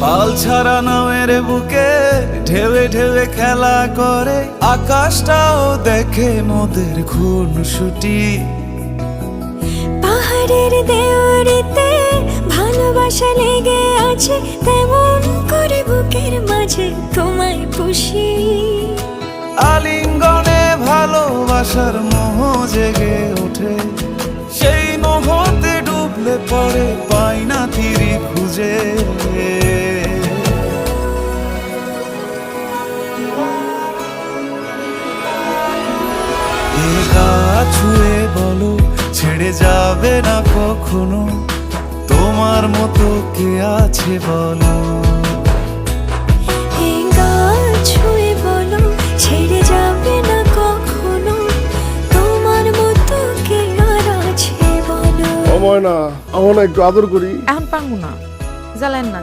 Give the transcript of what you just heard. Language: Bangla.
পাল ছাড়া নামের বুকে ঢেউে ঢেউে খেলা করে, আকাশটাও দেখে মোদের খুনসুটি। পাহাড়ের দেওয়ারিতে ভালোবাসা লেগে আছে, তেমন করে বুকের মাঝে তোমায় পুষি। আলিঙ্গনে ভালোবাসার মোহ জেগে ওঠে, সেই মোহতে ডুবলে পরে পাই না তীরে খুঁজে। এ গা ছুঁয়ে বলো ছেড়ে যাবে না কখনো, তোমার মতো কে আছে বলো। এই গা ছুঁয়ে বলো ছেড়ে যাবে না কখনো, তোমার মতো কে আর আছে বলো। ও ময়না, আমার না একটু আদর করি। এখন পারবো না, জ্বালেন না।